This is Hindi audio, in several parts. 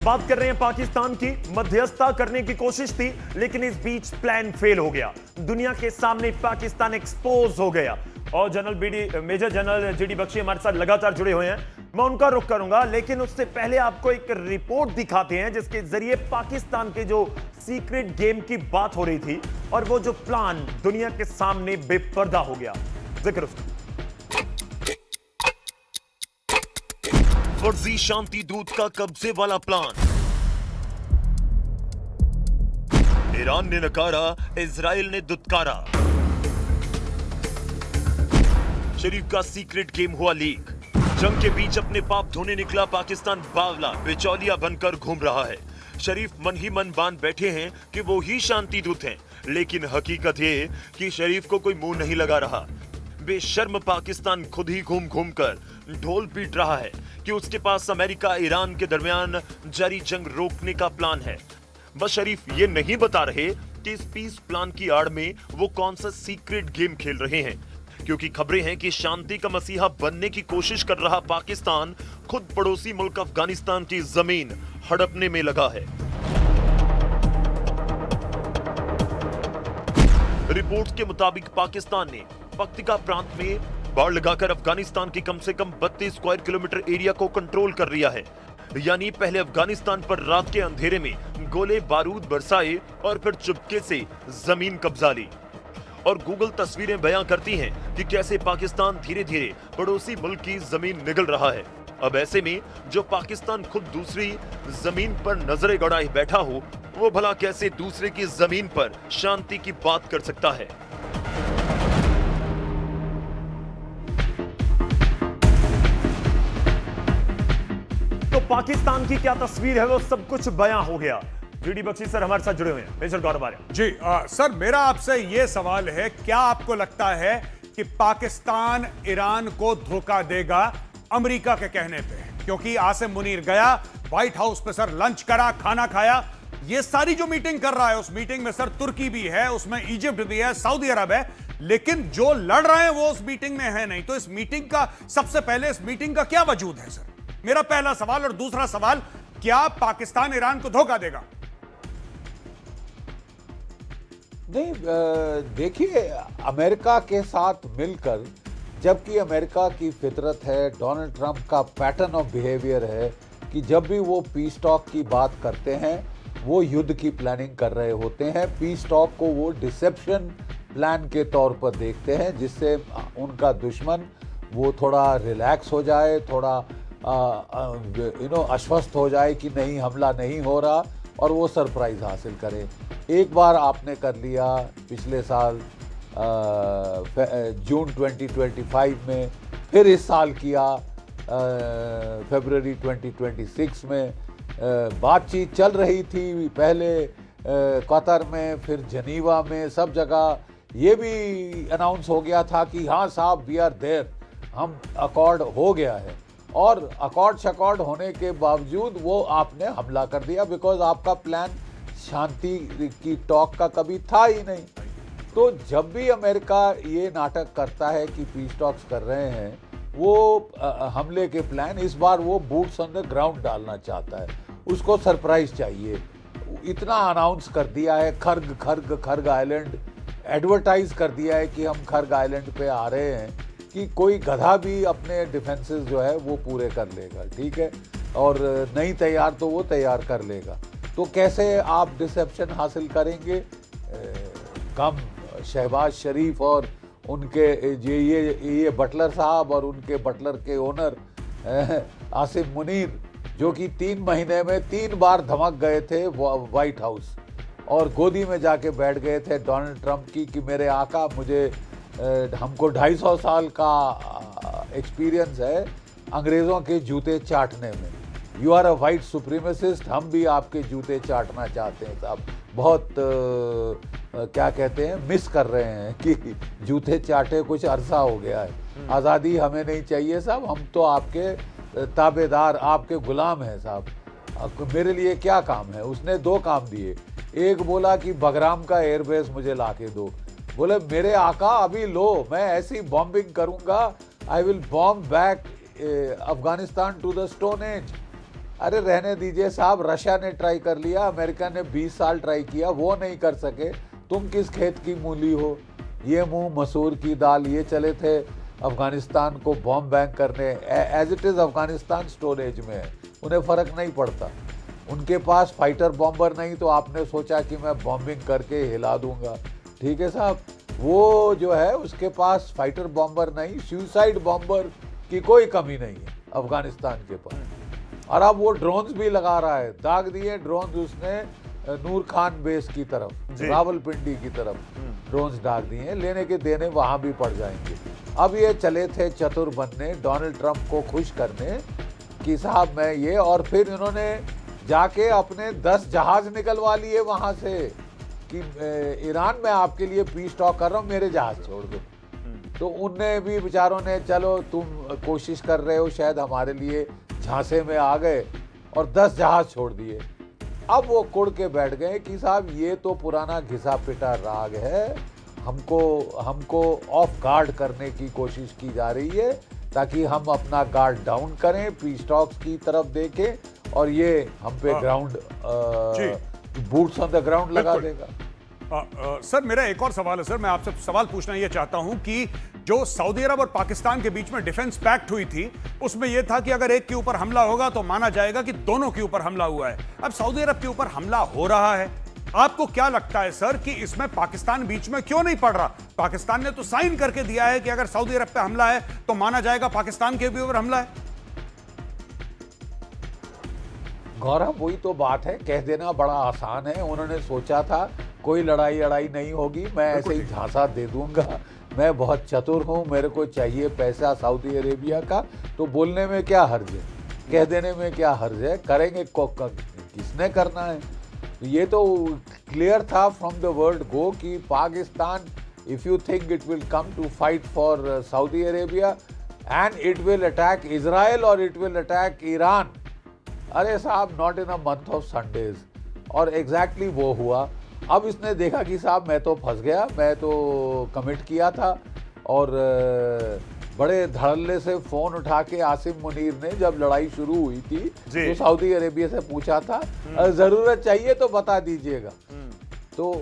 बात कर रहे हैं पाकिस्तान की। मध्यस्थता करने की कोशिश थी, लेकिन इस बीच प्लान फेल हो गया। दुनिया के सामने पाकिस्तान एक्सपोज हो गया। और मेजर जनरल जीडी बख्शी हमारे साथ लगातार जुड़े हुए हैं, मैं उनका रुख करूंगा, लेकिन उससे पहले आपको एक रिपोर्ट दिखाते हैं जिसके जरिए पाकिस्तान के जो सीक्रेट गेम की बात हो रही थी और वो जो प्लान दुनिया के सामने बेपर्दा हो गया। जिक्र उसका। फर्जी शांति दूत का कब्जे वाला प्लान। ईरान ने नकारा, इजराइल ने दुत्कारा। शरीफ का सीक्रेट गेम हुआ लीक। जंग के बीच अपने पाप धोने निकला पाकिस्तान बावला बिचौलिया बनकर घूम रहा है। शरीफ मन ही मन बांध बैठे हैं कि वो ही शांति दूत हैं, लेकिन हकीकत ये कि शरीफ को कोई मुंह नहीं लगा रहा। बेशर्म पाकिस्तान खुद ही घूम घूम कर ढोल पीट रहा है कि उसके पास अमेरिका ईरान के दरमियान जारी जंग रोकने का प्लान है। बस शरीफ ये नहीं बता रहे कि इस पीस प्लान की आड़ में वो कौन सा सीक्रेट गेम खेल रहे हैं, क्योंकि खबरें हैं कि शांति का मसीहा बनने की कोशिश कर रहा पाकिस्तान खुद पड़ोसी मुल्क अफगानिस्तान की जमीन हड़पने में लगा है। रिपोर्ट्स के मुताबिक पाकिस्तान ने पक्तिका प्रांत में बाड़ लगाकर अफगानिस्तान की कम से कम 32 स्क्वायर किलोमीटर एरिया को कंट्रोल कर लिया है। यानी पहले अफगानिस्तान पर रात के अंधेरे में गोले बारूद बरसाए और फिर चुपके से जमीन कब्जा ली। और गूगल तस्वीरें बयां करती हैं कि कैसे पाकिस्तान धीरे धीरे पड़ोसी मुल्क की जमीन निगल रहा है। अब ऐसे में जो पाकिस्तान खुद दूसरी जमीन पर नजरें गड़ाए बैठा हो, वो भला कैसे दूसरे की जमीन पर शांति की बात कर सकता है। तो पाकिस्तान की क्या तस्वीर है वो सब कुछ बयां हो गया। जीडी बख्शी सर हमारे साथ जुड़े हुए हैं। मेजर गौरव आर्य जी सर, मेरा आपसे यह सवाल है, क्या आपको लगता है कि पाकिस्तान ईरान को धोखा देगा अमेरिका के कहने पे? क्योंकि आसिम मुनीर गया व्हाइट हाउस पे सर, लंच करा, खाना खाया। ये सारी जो मीटिंग कर रहा है, उस मीटिंग में सर तुर्की भी है, उसमें इजिप्ट भी है, सऊदी अरब है, लेकिन जो लड़ रहे हैं वो उस मीटिंग में है नहीं। तो इस मीटिंग का सबसे पहले इस मीटिंग का क्या वजूद है सर? मेरा पहला सवाल। और दूसरा सवाल, क्या पाकिस्तान ईरान को धोखा देगा? नहीं, देखिए, अमेरिका के साथ मिलकर, जबकि अमेरिका की फितरत है, डोनाल्ड ट्रंप का पैटर्न ऑफ बिहेवियर है कि जब भी वो पीस टॉक की बात करते हैं वो युद्ध की प्लानिंग कर रहे होते हैं। पीस टॉक को वो डिसेप्शन प्लान के तौर पर देखते हैं, जिससे उनका दुश्मन वो थोड़ा रिलैक्स हो जाए, थोड़ा आश्वस्त हो जाए कि नहीं, हमला नहीं हो रहा, और वो सरप्राइज हासिल करें। एक बार आपने कर लिया पिछले साल जून 2025 में, फिर इस साल किया फरवरी 2026 में। बातचीत चल रही थी, पहले कतर में, फिर जनीवा में, सब जगह ये भी अनाउंस हो गया था कि हाँ साहब, वी आर देयर, हम अकॉर्ड हो गया है। और अकॉर्ड शकॉर्ड होने के बावजूद वो आपने हमला कर दिया, बिकॉज आपका प्लान शांति की टॉक का कभी था ही नहीं। तो जब भी अमेरिका ये नाटक करता है कि पीस टॉक्स कर रहे हैं, वो हमले के प्लान, इस बार वो बूट्स ऑन द ग्राउंड डालना चाहता है, उसको सरप्राइज चाहिए। इतना अनाउंस कर दिया है, खर्ग आइलैंड एडवर्टाइज कर दिया है कि हम खर्ग आइलैंड पे आ रहे हैं, कि कोई गधा भी अपने डिफेंसेस जो है वो पूरे कर लेगा, ठीक है, और नहीं तैयार तो वो तैयार कर लेगा। तो कैसे आप डिसेप्शन हासिल करेंगे? कम शहबाज शरीफ और उनके ये बटलर साहब और उनके बटलर के ओनर आसिम मुनीर, जो कि 3 महीने में 3 बार धमक गए थे व्हाइट हाउस और गोदी में जाके बैठ गए थे डोनाल्ड ट्रंप की कि मेरे आका, हमको 250 साल का एक्सपीरियंस है अंग्रेज़ों के जूते चाटने में। You are a white supremacist, हम भी आपके जूते चाटना चाहते हैं साहब। बहुत क्या कहते हैं, मिस कर रहे हैं कि जूते चाटे कुछ अरसा हो गया है। आज़ादी हमें नहीं चाहिए साहब, हम तो आपके ताबेदार, आपके गुलाम हैं साहब। मेरे लिए क्या काम है? उसने 2 काम दिए। एक बोला कि बगराम का एयरबेस मुझे ला के दो। बोले मेरे आका अभी लो, मैं ऐसी बॉम्बिंग करूंगा, I will bomb back Afghanistan to the stone age. अरे रहने दीजिए साहब, रशिया ने ट्राई कर लिया, अमेरिका ने 20 साल ट्राई किया, वो नहीं कर सके। तुम किस खेत की मूली हो? ये मुंह मसूर की दाल, ये चले थे अफगानिस्तान को बॉम्ब बैंक करने। As it is Afghanistan storage में है, उन्हें फर्क नहीं पड़ता। उनके पास फाइटर बॉम्बर नहीं, तो आपने सोचा कि मैं बॉम्बिंग करके हिला दूंगा। ठीक है साहब, वो जो है उसके पास फाइटर बॉम्बर नहीं, सुसाइड बॉम्बर की कोई कमी नहीं है अफगानिस्तान के पास। और अब वो ड्रोन्स भी लगा रहा है, दाग दिए ड्रोन्स उसने नूर खान बेस की तरफ, रावलपिंडी की तरफ ड्रोन्स दाग दिए हैं। लेने के देने वहां भी पड़ जाएंगे। अब ये चले थे चतुर बनने, डोनाल्ड ट्रंप को खुश करने कि साहब मैं ये, और फिर इन्होंने जाके अपने 10 जहाज निकलवा लिए वहां से कि ईरान में आपके लिए पीस टॉक कर रहा हूँ, मेरे जहाज छोड़ दो। तो उनने भी बेचारों ने, चलो तुम कोशिश कर रहे हो शायद हमारे लिए, झांसे में आ गए और 10 जहाज छोड़ दिए। अब वो कुड़ के बैठ गए कि साहब ये तो पुराना घिसा पिटा राग है, हमको ऑफ गार्ड करने की कोशिश की जा रही है ताकि हम अपना गार्ड डाउन करें, पीस टॉक्स की तरफ देखें, और ये हम पे ground boots on the ground लगा देगा। सर मेरा एक और सवाल है सर, मैं आपसे सवाल पूछना ये चाहता हूं कि जो सऊदी अरब और पाकिस्तान के बीच में डिफेंस पैक्ट हुई थी, उसमें यह था कि अगर एक के ऊपर हमला होगा तो माना जाएगा कि दोनों के ऊपर हमला हुआ है। अब सऊदी अरब के ऊपर हमला हो रहा है, आपको क्या लगता है सर कि इसमें पाकिस्तान बीच में क्यों नहीं पड़ रहा? पाकिस्तान ने तो साइन करके दिया है कि अगर सऊदी अरब पे हमला है तो माना जाएगा पाकिस्तान के भी ऊपर हमला है। गौरव वही तो बात है, कह देना बड़ा आसान है। उन्होंने सोचा था कोई लड़ाई नहीं होगी, मैं ऐसे ही झांसा दे दूंगा, मैं बहुत चतुर हूं, मेरे को चाहिए पैसा सऊदी अरेबिया का, तो बोलने में क्या हर्ज है, कह देने में क्या हर्ज है, करेंगे किसने करना है। ये तो क्लियर था फ्रॉम द वर्ड गो कि Pakistan, if you think it will come to fight for Saudi Arabia and it will attack Israel और इट विल अटैक ईरान, अरे साहब not in a month of Sundays. और एग्जैक्टली वो हुआ। अब इसने देखा कि साहब मैं तो फंस गया, मैं तो कमिट किया था, और बड़े धड़ल्ले से फोन उठा के आसिम मुनीर ने, जब लड़ाई शुरू हुई थी तो सऊदी अरेबिया से पूछा था जरूरत चाहिए तो बता दीजिएगा। तो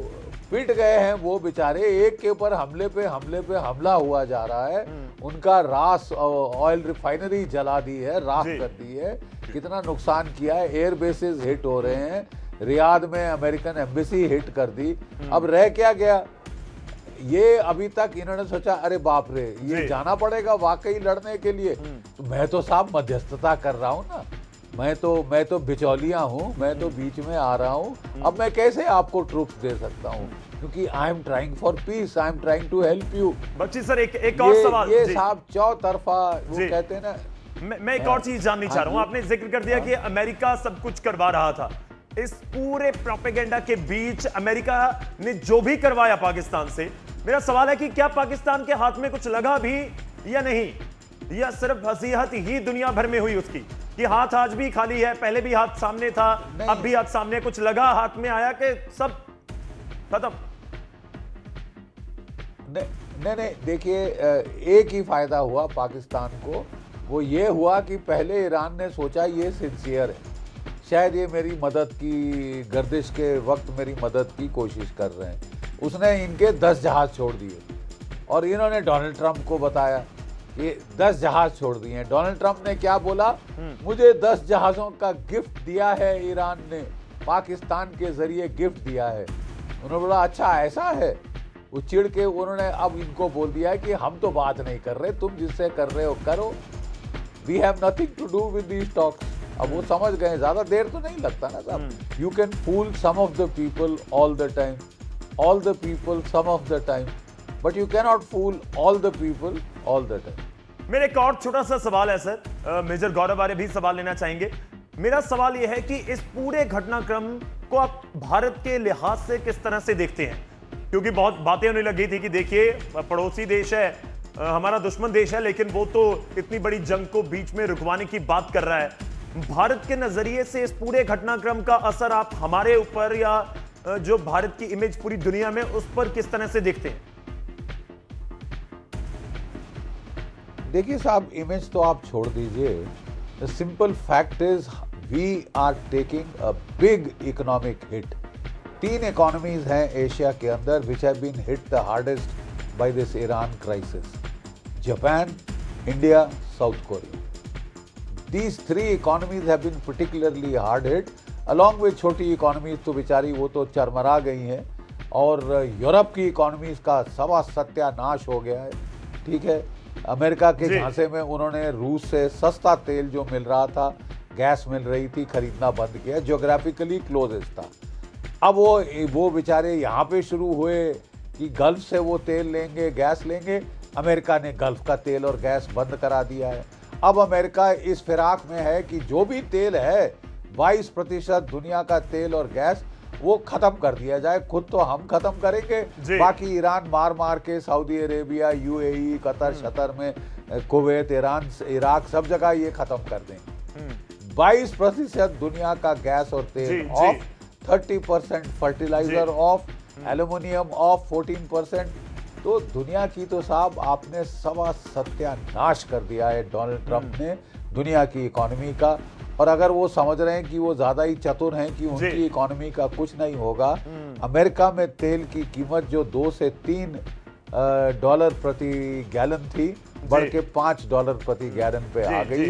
पिट गए हैं वो बेचारे, एक के ऊपर हमले पे हमला हुआ जा रहा है। उनका रास ऑयल रिफाइनरी जला दी है, राख कर दी है, कितना नुकसान किया है, एयर बेसिस हिट हो रहे हैं, रियाद में अमेरिकन एम्बेसी हिट कर दी। अब रह क्या गया? ये अभी तक इन्होंने सोचा अरे बाप रे ये जाना पड़ेगा वाकई लड़ने के लिए, तो मैं तो साहब मध्यस्थता कर रहा हूँ ना, मैं तो बिचौलिया हूँ, मैं तो बीच में आ रहा हूँ। अब मैं कैसे आपको ट्रूप्स दे सकता हूँ, क्योंकि I am trying for peace, I am trying to help you. बच्ची सर एक और सवाल, ये साहब चौतरफा वो कहते हैं ना। मैं एक और चीज जाननी चाह रहा हूं। आपने जिक्र कर दिया कि अमेरिका सब कुछ करवा रहा था। इस पूरे प्रोपेगेंडा के बीच अमेरिका ने जो भी करवाया पाकिस्तान से, मेरा सवाल है कि क्या पाकिस्तान के हाथ में कुछ लगा भी या नहीं, या सिर्फ हसीहत ही दुनिया भर में हुई उसकी कि हाथ आज भी खाली है, पहले भी हाथ सामने था, अब भी हाथ सामने, कुछ लगा हाथ में आया कि सब खत्म? नहीं, देखिए एक ही फायदा हुआ पाकिस्तान को, वो ये हुआ कि पहले ईरान ने सोचा ये सिंसियर है, शायद ये मेरी मदद की, गर्दिश के वक्त मेरी मदद की कोशिश कर रहे हैं। उसने इनके 10 जहाज छोड़ दिए और इन्होंने डोनाल्ड ट्रंप को बताया कि 10 जहाज छोड़ दिए हैं। डोनाल्ड ट्रंप ने क्या बोला, मुझे 10 जहाज़ों का गिफ्ट दिया है ईरान ने, पाकिस्तान के जरिए गिफ्ट दिया है। उन्होंने बोला अच्छा ऐसा है, वो चिढ़ के उन्होंने अब इनको बोल दिया है कि हम तो बात नहीं कर रहे, तुम जिससे कर रहे हो करो, we have nothing to do with these talks. अब वो समझ गए, ज्यादा देर तो नहीं लगता ना साहब। You can fool some of the people all the time, all the people some of the time, but you can not fool all the people all the time. मेरा एक और छोटा सा सवाल है सर, मेजर गौरव वाले भी सवाल लेना चाहेंगे। मेरा सवाल यह है कि इस पूरे घटनाक्रम को आप भारत के लिहाज से किस तरह से देखते हैं? क्योंकि बहुत बातें होने लगी थी कि देखिए पड़ोसी देश है, हमारा दुश्मन देश है, लेकिन वो तो इतनी बड़ी जंग को बीच में रुकवाने की बात कर रहा है। भारत के नजरिए से इस पूरे घटनाक्रम का असर आप हमारे ऊपर या जो भारत की इमेज पूरी दुनिया में, उस पर किस तरह से देखते हैं? देखिए साहब, इमेज तो आप छोड़ दीजिए, the simple fact is we are taking a big economic hit. 3 economies हैं एशिया के अंदर which have been hit the hardest by this Iran crisis: Japan, India, South Korea. These 3 economies have been particularly hard hit, along with छोटी इकोनॉमीज तो बेचारी वो तो चरमरा गई हैं, और यूरोप की इकोनॉमीज का सवा सत्यानाश हो गया है। ठीक है, अमेरिका के झांसे में उन्होंने रूस से सस्ता तेल जो मिल रहा था, गैस मिल रही थी, खरीदना बंद किया, ज्योग्राफिकली क्लोजेस्ट था। अब वो बेचारे यहाँ पे शुरू हुए कि गल्फ से वो तेल लेंगे, गैस लेंगे। अमेरिका ने गल्फ का तेल और गैस बंद करा दिया है। अब अमेरिका इस फिराक में है कि जो भी तेल है 22% दुनिया का तेल और गैस वो खत्म कर दिया जाए। खुद तो हम खत्म करेंगे, बाकी ईरान मार मार के सऊदी अरेबिया, यूएई, कतर शतर में, कुवैत, ईरान, इराक, सब जगह ये खत्म कर देंगे। 22% दुनिया का गैस और तेल off, 30% fertiliser off, aluminium off 14%। तो दुनिया की तो साहब आपने सवा सत्यानाश कर दिया है डोनाल्ड ट्रंप ने दुनिया की इकोनॉमी का। और अगर वो समझ रहे हैं कि वो ज्यादा ही चतुर हैं कि उनकी इकोनॉमी का कुछ नहीं होगा, अमेरिका में तेल की कीमत जो $2 से $3 प्रति गैलन थी, बढ़ के $5 प्रति गैलन पे आ गई है।